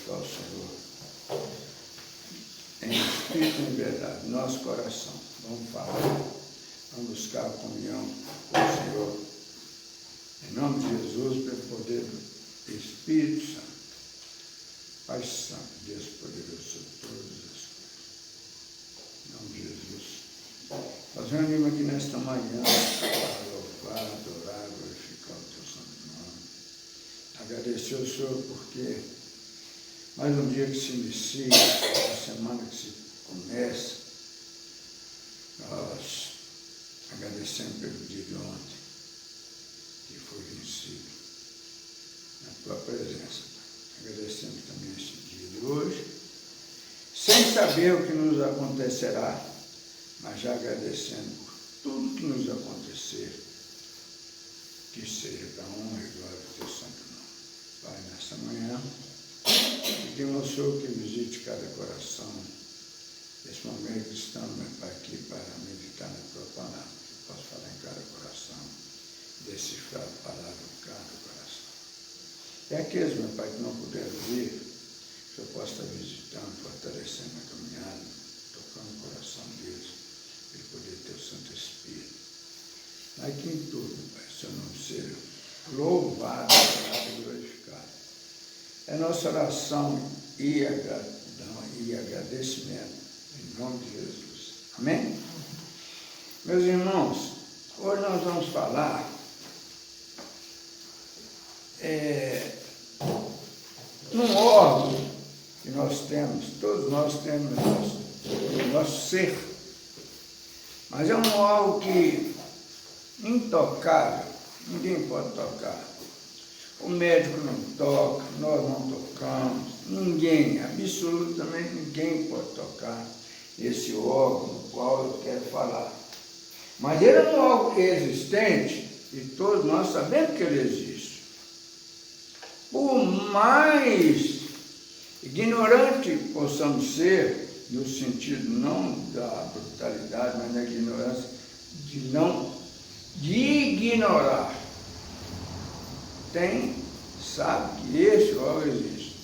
buscar o Senhor em espírito e em verdade, nosso coração. Vamos falar, vamos buscar a comunhão com o Senhor. Em nome de Jesus, pelo poder do Espírito Santo. Pai Santo, Deus poderoso sobre todas as coisas. Em nome de Jesus. Nós reunimos aqui nesta manhã para louvar, adorar, glorificar o teu santo nome. Agradecer ao Senhor porque mais um dia que se inicia, a semana que se começa, nós agradecemos pelo dia de ontem, que foi vencido na tua presença. Agradecemos também esse dia de hoje, sem saber o que nos acontecerá, mas já agradecendo por tudo que nos acontecer, que seja para a honra e glória do teu santo nome. Pai, nessa manhã, pedimos ao Senhor que visite cada coração, nesse momento que estamos, meu Pai, aqui para meditar na tua palavra, que possa falar em cada coração, decifrar a palavra em cada coração. E aqueles, meu Pai, que não puderam vir, que o Senhor possa estar visitando, fortalecendo a caminhada, tocando o coração deles, pelo poder do teu Santo Espírito. Aqui em tudo, Pai, seu nome seja louvado e glorificado. É nossa oração e gratidão e agradecimento, em nome de Jesus. Amém? Meus irmãos, hoje nós vamos falar num órgão que nós temos, todos nós temos no nosso ser, mas é um órgão que intocável, ninguém pode tocar. O médico não toca, nós não tocamos, ninguém, absolutamente ninguém pode tocar esse órgão do qual eu quero falar. Mas ele é um órgão existente e todos nós sabemos que ele existe. Por mais ignorante possamos ser, no sentido não da brutalidade, mas da ignorância, de ignorar, sabe que esse órgão existe.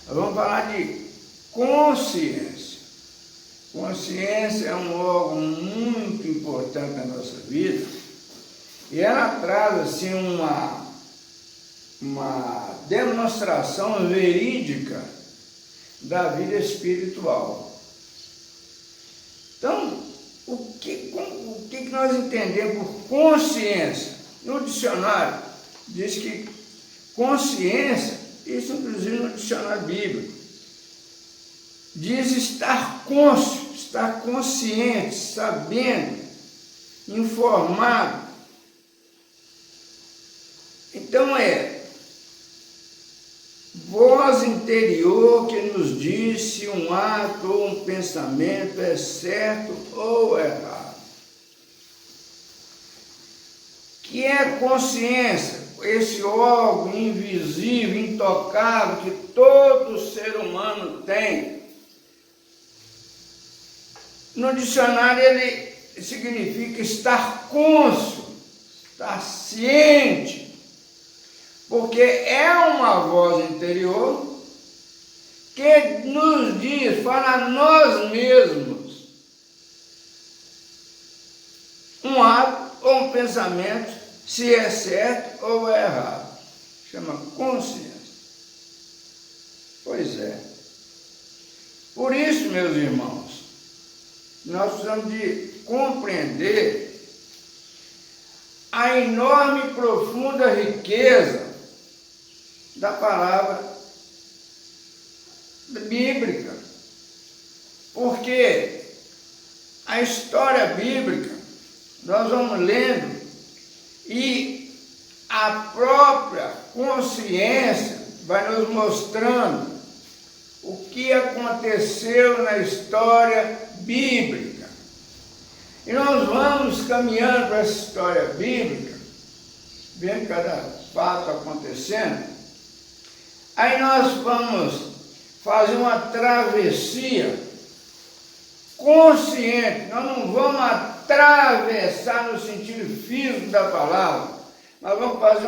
Nós vamos falar de consciência. Consciência é um órgão muito importante na nossa vida e ela traz assim uma demonstração verídica da vida espiritual. Então, o que nós entendemos por consciência? No dicionário diz que consciência, isso inclusive no dicionário bíblico, diz estar cônscio, estar consciente, sabendo, informado. Então voz interior que nos diz se um ato ou um pensamento é certo ou errado. Que é consciência? Esse órgão invisível, intocável, que todo ser humano tem. No dicionário ele significa estar cônscio, estar ciente, porque é uma voz interior que nos diz, fala a nós mesmos, um ato ou um pensamento, se é certo ou é errado. Chama consciência. Pois é. Por isso, meus irmãos, nós precisamos de compreender a enorme e profunda riqueza da palavra bíblica. Porque a história bíblica, nós vamos lendo, e a própria consciência vai nos mostrando o que aconteceu na história bíblica. E nós vamos caminhando para essa história bíblica, vendo cada fato acontecendo. Aí nós vamos fazer uma travessia consciente. Nós não vamos atravessar no sentido físico da palavra, nós vamos fazer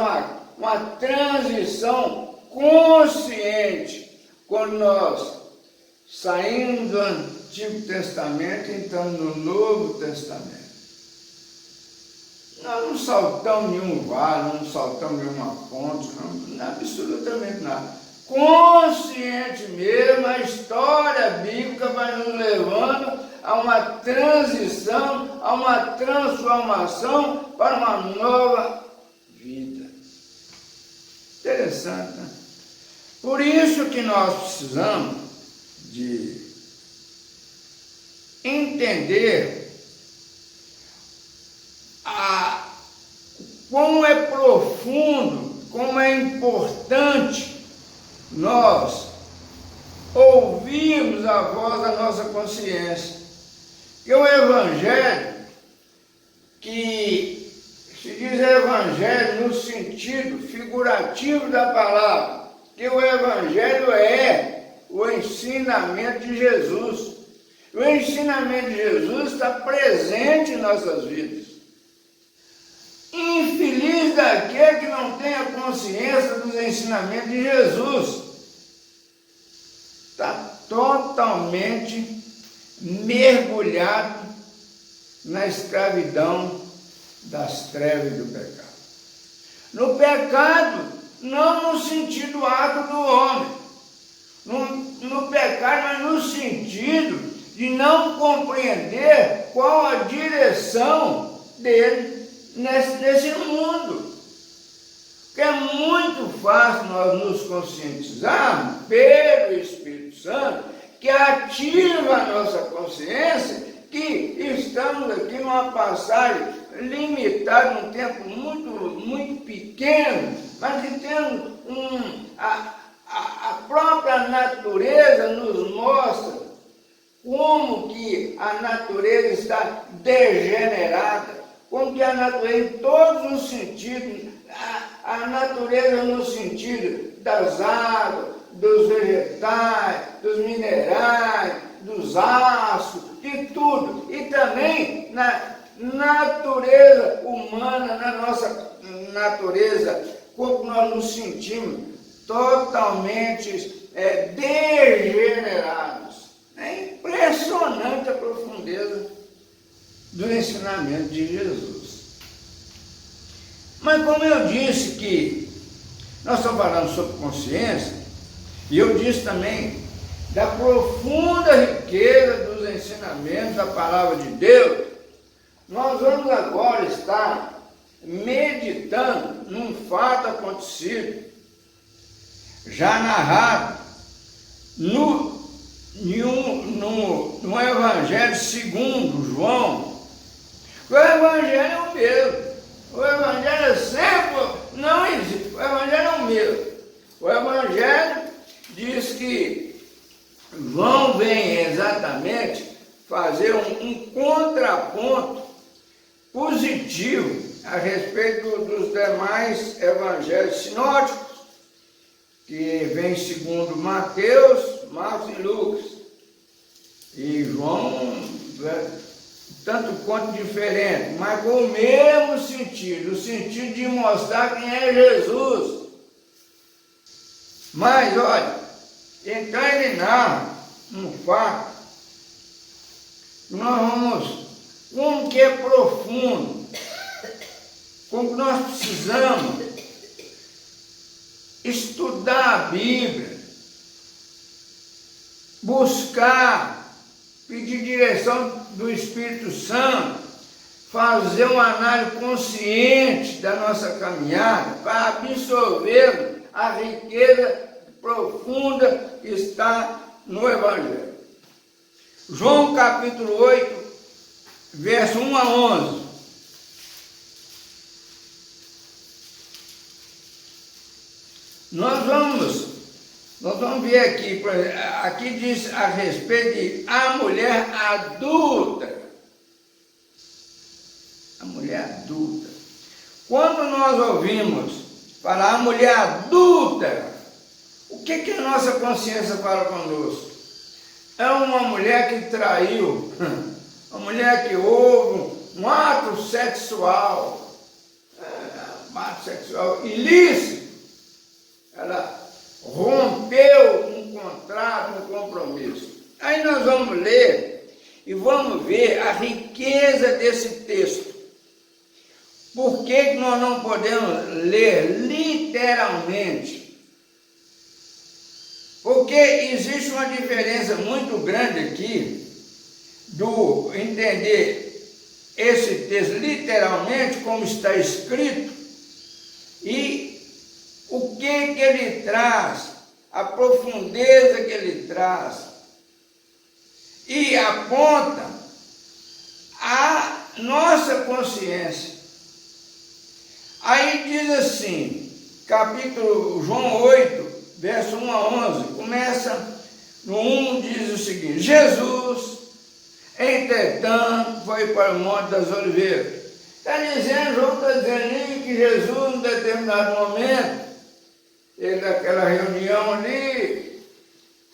uma transição consciente, quando nós saímos do Antigo Testamento e entramos no Novo Testamento. Nós não saltamos nenhum vale, não saltamos nenhuma ponte, não, absolutamente nada. Consciente mesmo, a história bíblica vai nos levando a uma transição, a uma transformação para uma nova vida. Interessante, né? Por isso que nós precisamos de entender como é profundo, como é importante nós ouvirmos a voz da nossa consciência. Que o Evangelho, que se diz Evangelho no sentido figurativo da palavra, que o Evangelho é o ensinamento de Jesus. O ensinamento de Jesus está presente em nossas vidas. Infeliz daquele que não tem a consciência dos ensinamentos de Jesus. Está totalmente mergulhado na escravidão das trevas e do pecado. No pecado, não no sentido ato do homem. No pecado, mas no sentido de não compreender qual a direção dele nesse mundo. Porque é muito fácil nós nos conscientizarmos pelo Espírito Santo, que ativa a nossa consciência, que estamos aqui numa passagem limitada, num tempo muito pequeno, mas que temos a própria natureza nos mostra como que a natureza está degenerada, como que a natureza, em todos os sentidos, a natureza no sentido das águas, dos vegetais, dos minerais, dos aços, de tudo. E também na natureza humana, na nossa natureza, como nós nos sentimos totalmente degenerados. É impressionante a profundeza do ensinamento de Jesus. Mas como eu disse que nós estamos falando sobre consciência, e eu disse também da profunda riqueza dos ensinamentos da palavra de Deus, nós vamos agora estar meditando num fato acontecido, já narrado no Evangelho segundo João. O Evangelho é o mesmo. O Evangelho sempre não existe. O Evangelho é o mesmo. O Evangelho diz que João vem exatamente fazer um contraponto positivo a respeito dos demais evangelhos sinóticos, que vem segundo Mateus, Marcos e Lucas. E João, tanto quanto diferente, mas com o mesmo sentido, o sentido de mostrar quem é Jesus. Mas, olha, então ele narra um fato, nós vamos, como que é profundo, como que nós precisamos estudar a Bíblia, buscar, pedir direção do Espírito Santo, fazer uma análise consciente da nossa caminhada, para absorver a riqueza profunda que está no Evangelho. João capítulo 8, verso 1 a 11. Nós vamos ver aqui, aqui diz a respeito de a mulher adulta. A mulher adulta. Quando nós ouvimos falar a mulher adulta, o que a nossa consciência fala conosco? É uma mulher que traiu, uma mulher que houve um ato sexual ilícito. Ela rompeu um contrato, um compromisso. Aí nós vamos ler e vamos ver a riqueza desse texto. Por que nós não podemos ler literalmente? Porque existe uma diferença muito grande aqui do entender esse texto literalmente, como está escrito, e o que ele traz, a profundeza que ele traz, e aponta a nossa consciência. Aí diz assim, capítulo João 8, verso 1 a 11, começa no 1, diz o seguinte: Jesus, entretanto, foi para o Monte das Oliveiras. Está dizendo, João está dizendo que Jesus, em determinado momento, ele naquela reunião ali,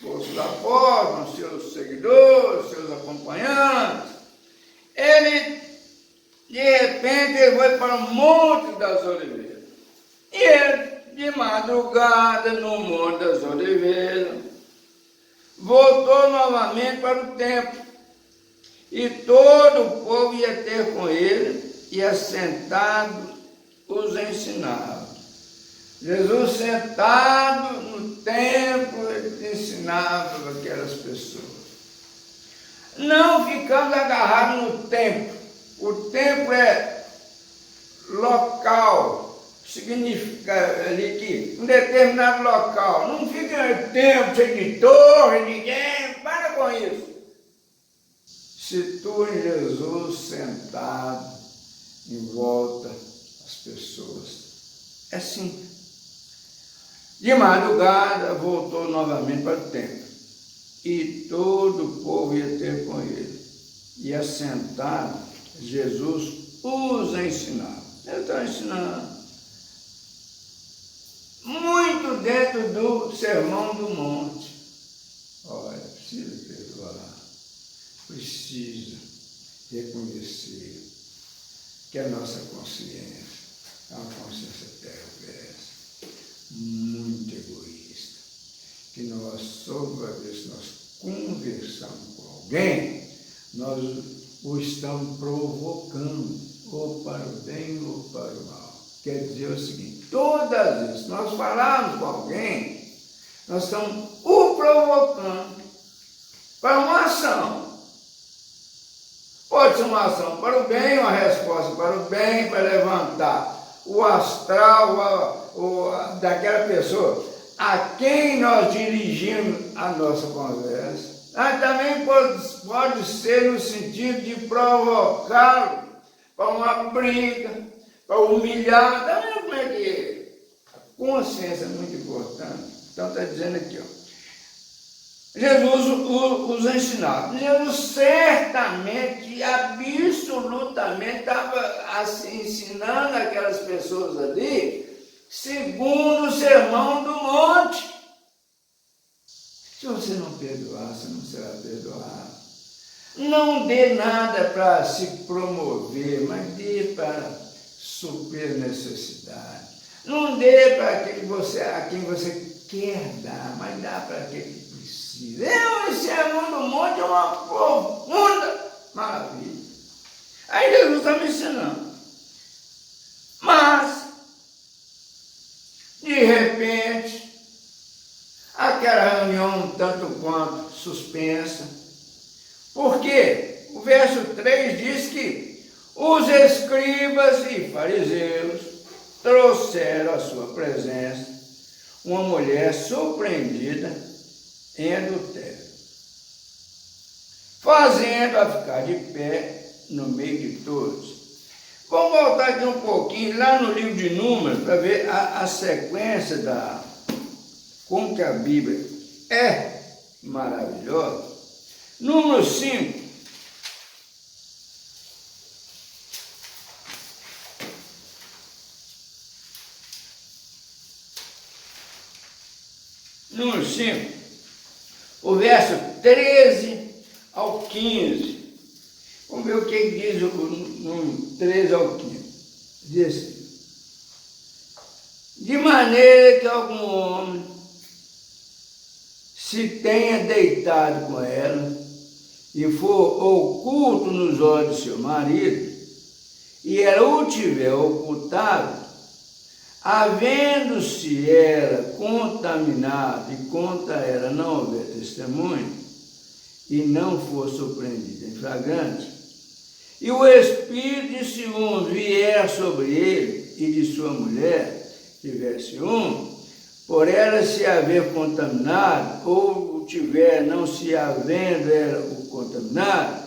com os apóstolos, com seus seguidores, seus acompanhantes, ele, de repente, ele foi para o Monte das Oliveiras. E ele, de madrugada, no Monte das Oliveiras, voltou novamente para o templo. E todo o povo ia ter com ele, e assentado os ensinava. Jesus sentado no templo, ele ensinava aquelas pessoas. Não ficando agarrado no templo. O templo é local, significa ali que um determinado local. Não fica no templo cheio de torre, ninguém, para com isso. Situa Jesus sentado em volta às pessoas. É simples. De madrugada voltou novamente para o templo. E todo o povo ia ter com ele. E assentado, Jesus os ensinava. Ele está ensinando. Muito dentro do Sermão do Monte. Olha, precisa perdoar. Precisa reconhecer que a nossa consciência é uma consciência perversa, muito egoísta, que nós, sobre a vez que nós conversamos com alguém, nós o estamos provocando, ou para o bem ou para o mal. Quer dizer o seguinte, todas as vezes que nós falamos com alguém, nós estamos o provocando para uma ação. Pode ser uma ação para o bem, uma resposta para o bem, para levantar o astral daquela pessoa a quem nós dirigimos a nossa conversa. Mas também pode ser no sentido de provocá-lo para uma briga, para humilhar. Está vendo como é que é? A consciência é muito importante. Então está dizendo aqui, ó. Jesus os ensinava. Jesus certamente, absolutamente, estava assim, ensinando aquelas pessoas ali, segundo o Sermão do Monte. Se você não perdoar, você não será perdoado. Não dê nada para se promover, mas dê para suprir necessidade. Não dê para a quem você quer dar, mas dá para aquele que precisa. Esse Sermão do Monte é uma profunda maravilha. Aí Jesus está me ensinando. Mas, de repente, aquela reunião um tanto quanto suspensa. Por quê? O verso 3 diz que os escribas e fariseus trouxeram à sua presença uma mulher surpreendida em adultério, fazendo-a ficar de pé no meio de todos. Vamos voltar aqui um pouquinho, lá no livro de Números, para ver a sequência como que a Bíblia é maravilhosa. Número 5. Número 5, o verso 13 ao 15. Vamos ver o que diz o número 13 ao 15. Diz assim: de maneira que algum homem, se tenha deitado com ela e for oculto nos olhos de seu marido, e ela o tiver ocultado, havendo-se ela contaminado e contra ela não houver testemunho, e não for surpreendida em flagrante, e o espírito de ciúme vier sobre ele e de sua mulher tiver ciúme, por ela se haver contaminado, ou tiver não se havendo ela o contaminado,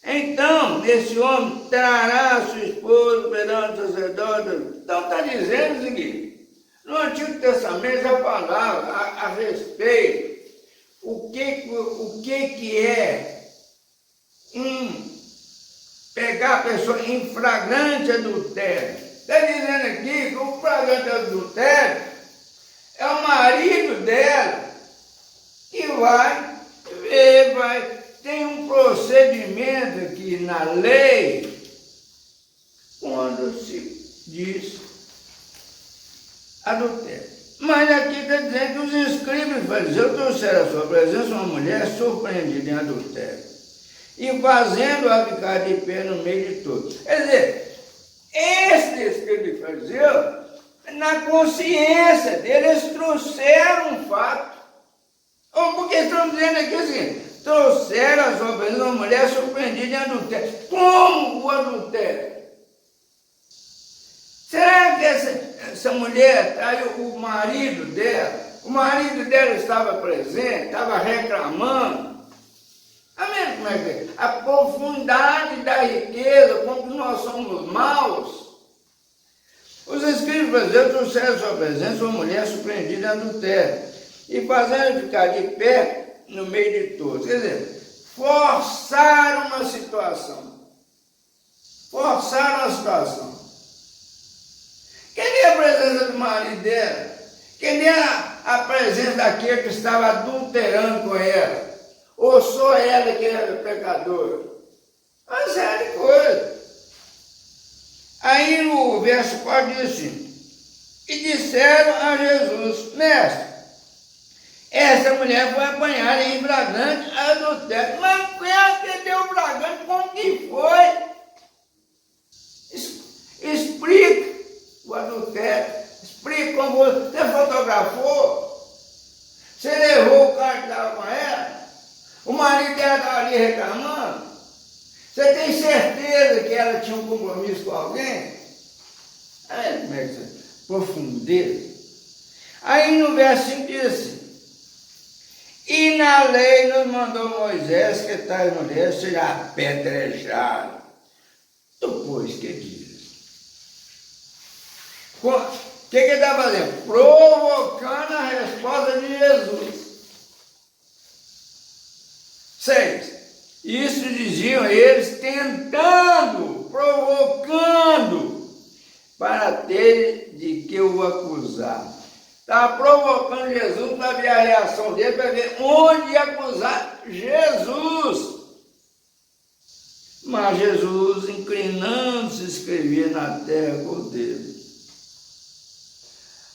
então esse homem trará sua esposa perante o sacerdote. Então está dizendo o seguinte: no Antigo Testamento já falava a respeito o que é pegar a pessoa em flagrante adultério. Está dizendo aqui que o flagrante adultério é o marido dela que tem um procedimento aqui na lei quando se diz adultério. Mas aqui está dizendo que os escribas e fariseus trouxeram à sua presença uma mulher surpreendida em adultério e fazendo-a ficar de pé no meio de todos. Quer dizer, esses escribas e fariseus, na consciência deles, trouxeram um fato. Ou porque estão dizendo aqui assim, trouxeram a sua presença uma mulher surpreendida em adultério. Como o adultério? Será que essa mulher traiu o marido dela? O marido dela estava presente, estava reclamando. Amém? Como é que é? A profundidade da riqueza, como nós somos maus. Os escribas trouxeram a sua presença uma mulher surpreendida em adultério e fazendo ficar de pé no meio de todos. Quer dizer, forçaram uma situação. Forçaram a situação. Queria a presença do marido dela. Queria a presença daquele que estava adulterando com ela. Ou só ela que era pecadora. Uma série de coisas. Aí no verso 4 diz assim: e disseram a Jesus: mestre, essa mulher foi apanhada em flagrante adultério. Mas ela que deu flagrante, como que foi? Explica o adultério. Explica como você fotografou. Você levou o cara que estava com ela. O marido dela estava ali reclamando. Você tem certeza que ela tinha um compromisso com alguém? Aí, como é que você... profundeza. Aí no verso 5 diz assim: e na lei nos mandou Moisés que tais mulheres sejam apedrejadas. Depois que diz? O que ele está fazendo? Provocando a resposta de Jesus. 6. Isso diziam eles, tentando, provocando, para ter de que o acusar. Estava provocando Jesus para ver a reação dele, para ver onde acusar Jesus. Mas Jesus, inclinando-se, escrevia na terra com o dedo.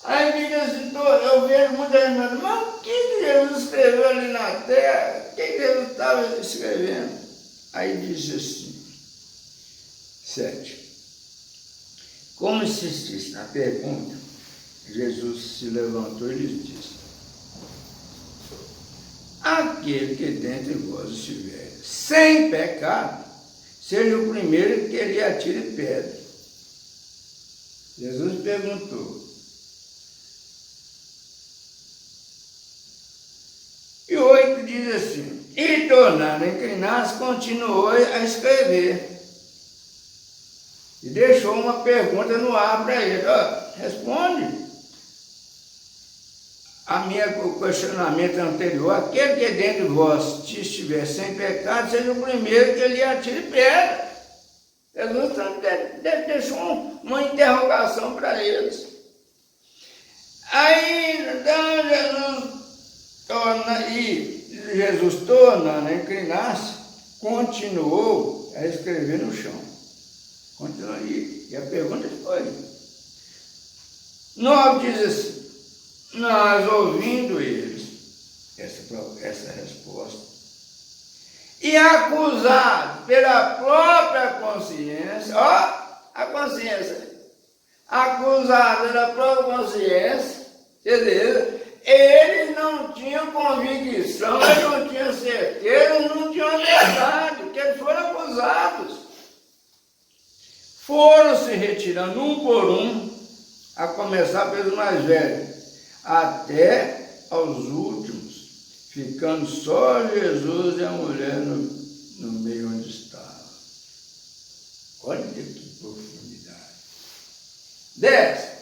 Aí fica assim, eu vejo muita gente falando: mas o que Jesus escreveu ali na terra? O que Jesus estava escrevendo? Aí diz assim, 7. Como insistisse na pergunta, Jesus se levantou e lhes disse: aquele que dentre vós estiver sem pecado, seja o primeiro que lhe atire pedra. Jesus perguntou. E 8 diz assim: e tornando a inclinar-se, continuou a escrever. E deixou uma pergunta no ar para ele: responde. O questionamento anterior: aquele que dentre vós estiver sem pecado, seja o primeiro que lhe atire pedra. Jesus deixou uma interrogação para eles. Aí então Jesus tornando a inclinar-se, continuou a escrever no chão. Continua aí. E a pergunta foi: 9 diz assim: nós ouvindo eles, essa resposta. E acusado pela própria consciência, a consciência, acusado pela própria consciência, quer ele não tinha convicção, ele não tinha certeza, ele não tinha verdade, porque eles foram acusados. Foram se retirando um por um, a começar pelos mais velhos, até aos últimos, ficando só Jesus e a mulher no meio onde estava. Olha que profundidade. 10.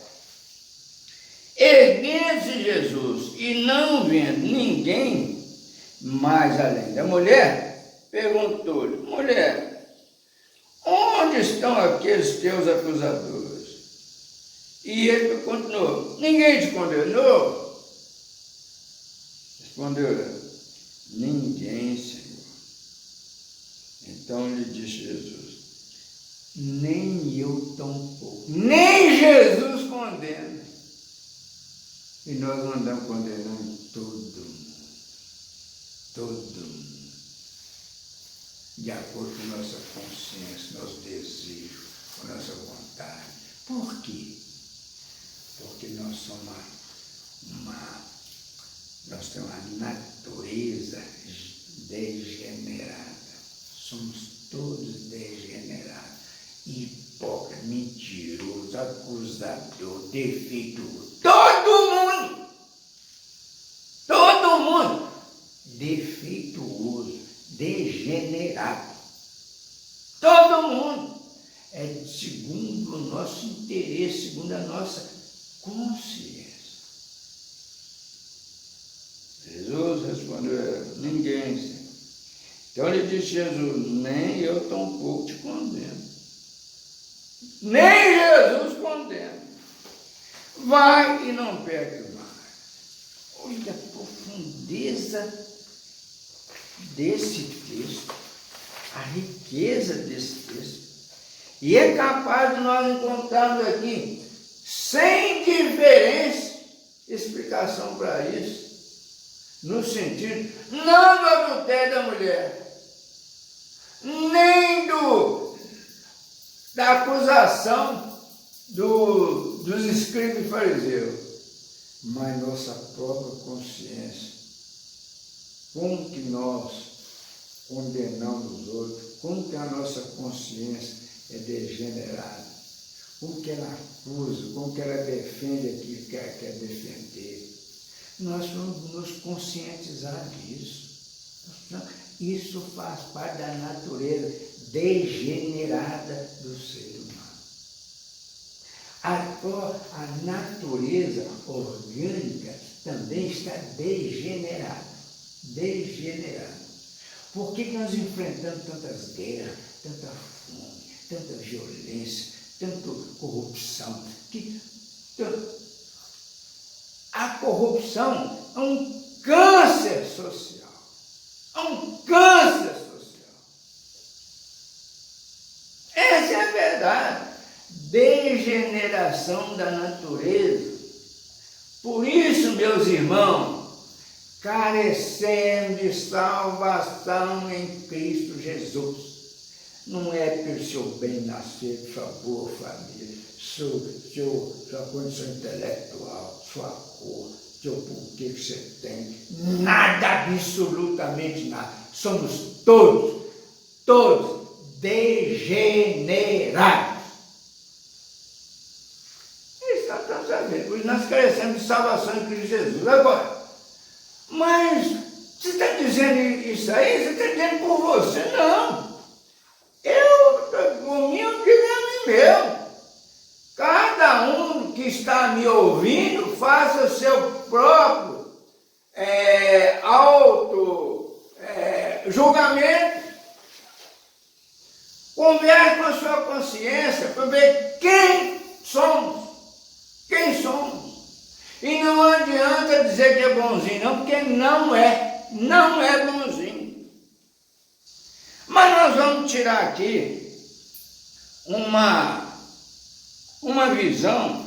Erguendo-se Jesus e não vendo ninguém mais além da mulher, perguntou-lhe: mulher, onde estão aqueles teus acusadores? E ele continuou: ninguém te condenou? Respondeu ela: ninguém, Senhor. Então lhe disse Jesus: nem eu tampouco. Nem Jesus condena. E nós não andamos condenando todo mundo. Todo mundo. De acordo com nossa consciência, nosso desejo, com nossa vontade. Por quê? Porque nós somos nós temos uma natureza degenerada. Somos todos degenerados. Hipócrita, mentiroso, acusador, defeituoso. Todo mundo defeituoso, degenerado. Todo mundo é segundo o nosso interesse, segundo a nossa consciência. Jesus respondeu: ninguém, Senhor. Então lhe disse Jesus: nem eu tampouco te condeno. Nem Jesus condena. Vai e não peque mais. Olha a profundeza desse texto, a riqueza desse texto. E é capaz de nós encontrarmos aqui, sem diferença, explicação para isso. No sentido, não do adultério da mulher, nem da acusação dos escribas e fariseus, mas nossa própria consciência. Como que nós condenamos os outros, como que a nossa consciência é degenerada, como que ela acusa, como que ela defende aquilo que ela quer defender. Nós vamos nos conscientizar disso. Isso faz parte da natureza degenerada do ser humano. A natureza orgânica também está degenerada. Por que nós enfrentamos tantas guerras, tanta fome, tanta violência, tanta corrupção? A corrupção é um câncer social. Essa é a verdade. Degeneração da natureza. Por isso, meus irmãos, carecemos de salvação em Cristo Jesus. Não é pelo seu bem nascer, por sua boa família, sua condição intelectual, sua cor, seu porquê que você tem. Nada, absolutamente nada. Somos todos degenerados. Isso nós estamos sabendo. Por isso nós carecemos de salvação em Cristo Jesus. Agora, mas você está dizendo isso aí? Você está dizendo por você? Não. O meu digo é meu. Cada um que está me ouvindo, faça o seu próprio julgamento. Converse com a sua consciência para ver quem somos. E não adianta dizer que é bonzinho, não, porque não é bonzinho. Mas nós vamos tirar aqui uma visão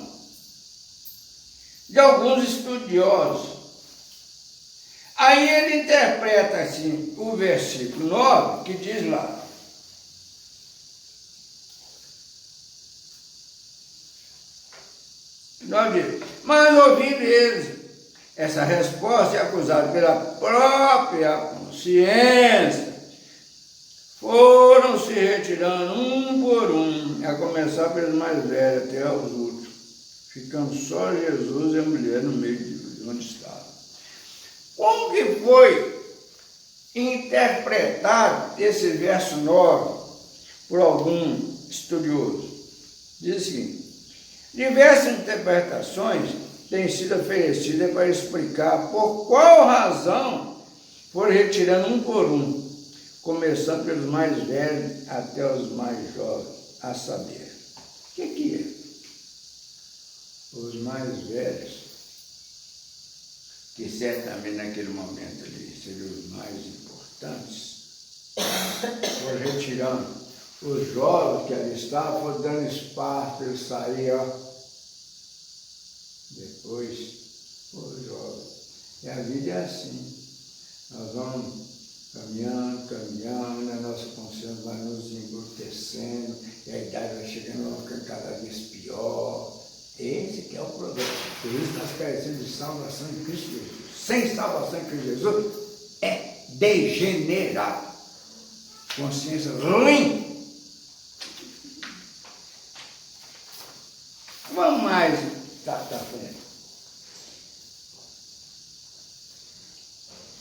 de alguns estudiosos. Aí ele interpreta assim o versículo 9, que diz lá: mas ouvindo eles essa resposta e acusado pela própria consciência, foram se retirando um por um, a começar pelos mais velhos até os últimos, ficando só Jesus e a mulher no meio de onde estava. Como que foi interpretado esse verso 9 por algum estudioso? Diz o seguinte: diversas interpretações têm sido oferecidas para explicar por qual razão foram retirando um por um, começando pelos mais velhos até os mais jovens, a saber. O que é? Os mais velhos, que certamente naquele momento ali seriam os mais importantes, foram retirando os jovens que ali estavam, foram dando espaço para eles saírem, ó. Depois, os jovens. E a vida é assim. Nós vamos caminhando, a nossa consciência vai nos embrutecendo, e a idade vai chegando, vai ficando cada vez pior. Esse que é o problema. Por isso nós carecemos de salvação em Cristo Jesus. Sem salvação em Cristo Jesus, é degenerado. Consciência ruim. Vamos mais tá frente.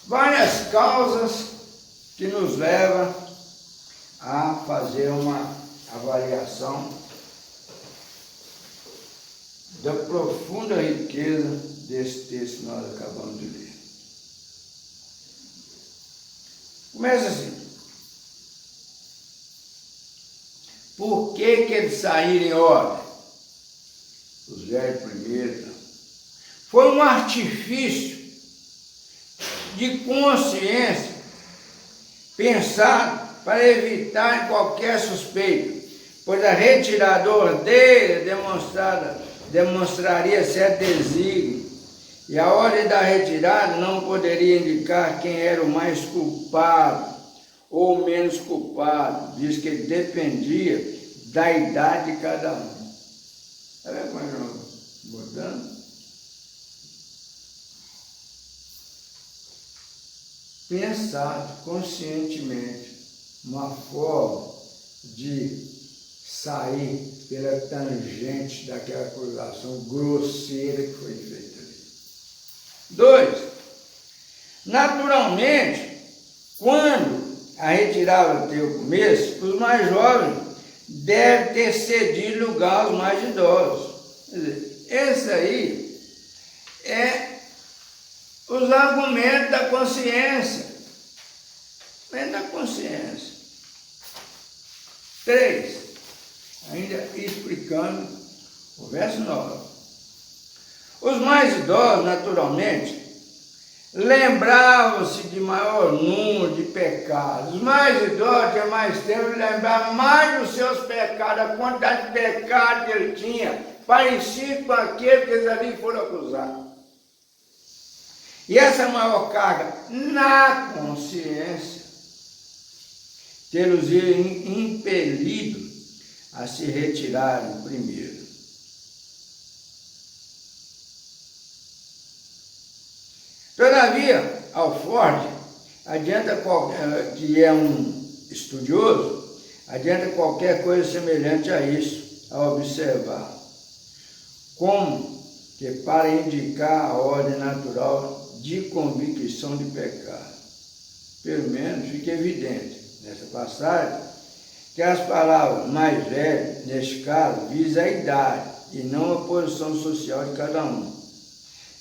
Várias causas que nos levam a fazer uma avaliação da profunda riqueza desse texto que nós acabamos de ler. Começa assim: por que eles saíram em ordem? Os velhos primeiro. Foi um artifício de consciência pensado para evitar qualquer suspeita, pois a retirada ordeira demonstraria certo desígnio, e a ordem da retirada não poderia indicar quem era o mais culpado ou menos culpado, visto que dependia da idade de cada um. Está vendo como é que nós estamos botando? Pensar conscientemente uma forma de sair pela tangente daquela acusação grosseira que foi feita ali. 2. Naturalmente, quando a retirada teve o começo, os mais jovens devem ter cedido lugar aos mais idosos. Quer dizer, esse aí é os argumentos da consciência. Vem da consciência. 3. Ainda explicando o verso 9. Os mais idosos, naturalmente, lembravam-se de maior número de pecados. Os mais idosos tinham mais tempo de lembrar mais dos seus pecados, a quantidade de pecados que ele tinha, parecido com aquele que eles ali foram acusar. E essa maior carga na consciência tê-los impelido a se retirarem primeiro. Todavia, Alford, que é um estudioso, adianta qualquer coisa semelhante a isso, a observar. Como que para indicar a ordem natural de convicção de pecado. Pelo menos fica evidente nessa passagem que as palavras mais velhas, neste caso, visam a idade e não a posição social de cada um.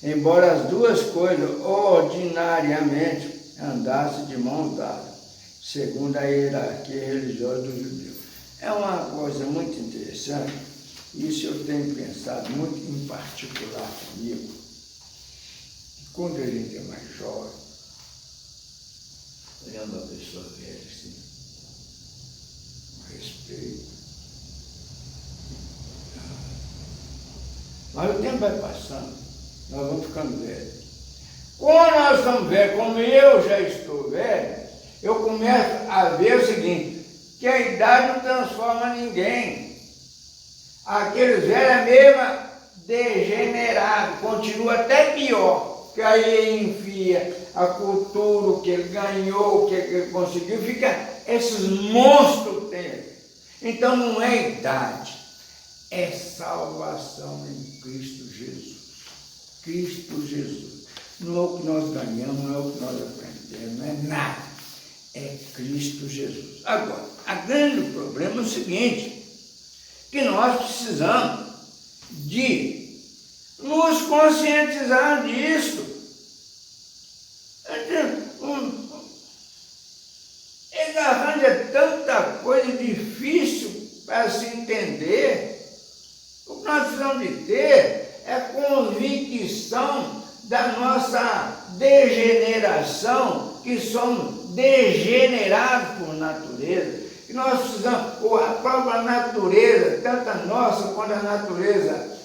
Embora as duas coisas ordinariamente andassem de mãos dadas, segundo a hierarquia religiosa dos judeus. É uma coisa muito interessante, isso eu tenho pensado muito em particular comigo. Quando a gente é mais jovem, olhando a pessoa velha assim, com respeito. Mas o tempo vai passando, nós vamos ficando velhos. Quando nós estamos velhos, como eu já estou velho, eu começo a ver o seguinte, que a idade não transforma ninguém. Aqueles velhos é mesmo degenerado, continua até pior, que aí ele enfia a cultura, o que ele ganhou, o que ele conseguiu, fica esses monstros dele. Então não é idade, é salvação em Cristo Jesus. Cristo Jesus. Não é o que nós ganhamos, não é o que nós aprendemos, não é nada. É Cristo Jesus. Agora, o grande problema é o seguinte, que nós precisamos de nos conscientizar disso. Ele arranja tanta coisa difícil para se entender. O que nós precisamos de ter é convicção da nossa degeneração, que somos degenerados por natureza. E nós precisamos, a própria natureza, tanto a nossa quanto a natureza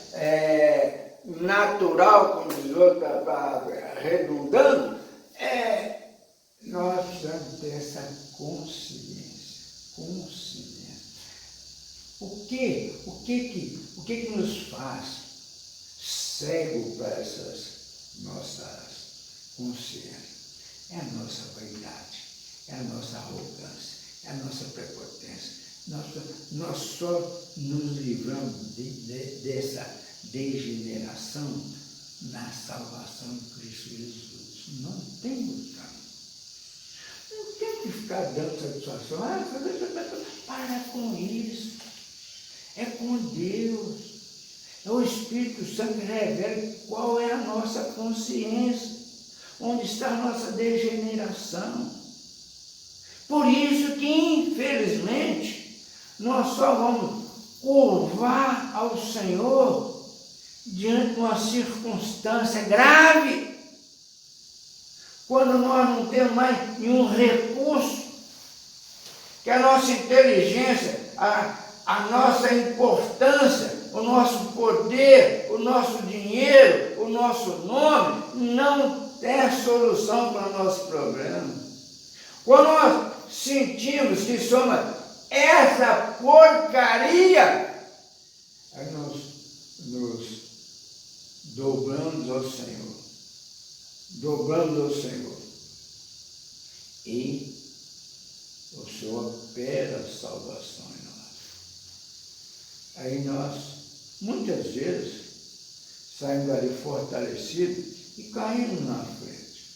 natural, como diz outra, redundando, nós precisamos ter essa consciência. O que nos faz cego para essas nossas consciências? É a nossa vaidade, é a nossa arrogância, é a nossa prepotência. Nós só nos livramos dessa degeneração na salvação em Cristo Jesus. Não tem outro caminho. Não tem que ficar dando satisfação. Para com isso. É com Deus. É o Espírito Santo que revela qual é a nossa consciência, onde está a nossa degeneração. Por isso que, infelizmente, nós só vamos curvar ao Senhor diante de uma circunstância grave, quando nós não temos mais nenhum recurso, que a nossa inteligência, a nossa importância, o nosso poder, o nosso dinheiro, o nosso nome, não tem solução para o nosso problema. Quando nós sentimos que somos essa porcaria, aí nós nos dobramos ao Senhor. E o Senhor opera a salvação em nós. Aí nós, muitas vezes, saímos ali fortalecidos e caímos na frente.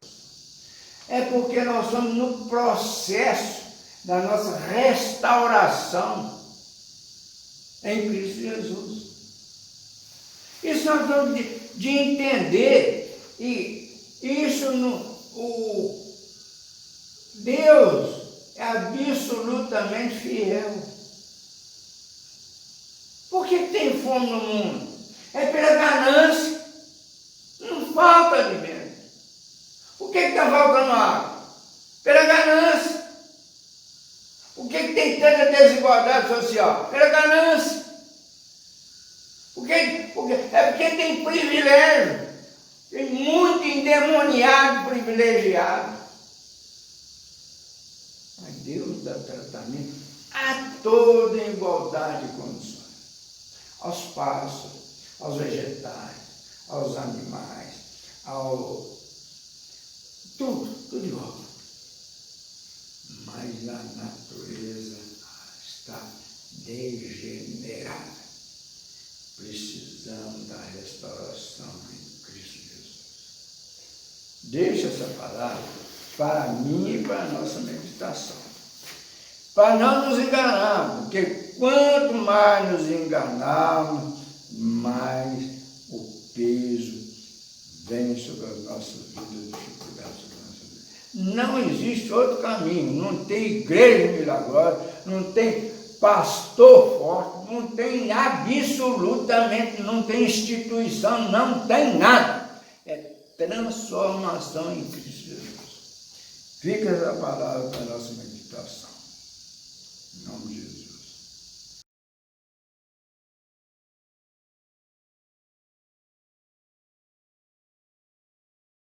É porque nós estamos no processo da nossa restauração em Cristo Jesus. Isso nós temos de entender, e isso Deus é absolutamente fiel. Por que tem fome no mundo? É pela ganância. Não falta alimento. Por que está faltando água? Pela ganância. Por que tem tanta desigualdade social? Pela ganância. É porque tem privilégio. Tem muito endemoniado privilegiado. Mas Deus dá tratamento a toda igualdade de condições. Aos pássaros, aos vegetais, aos animais, tudo igual. Mas a natureza está degenerada. Precisamos da restauração em Cristo Jesus. Deixa essa palavra para mim e para a nossa meditação. Para não nos enganarmos, porque quanto mais nos enganarmos, mais o peso vem sobre as nossas vidas, dificuldades sobre as nossas vidas. Não existe outro caminho, não tem igreja milagrosa, não tem pastor forte, não tem absolutamente, não tem instituição, não tem nada. É transformação em Cristo Jesus. Fica essa palavra para a nossa meditação. Em nome de Jesus.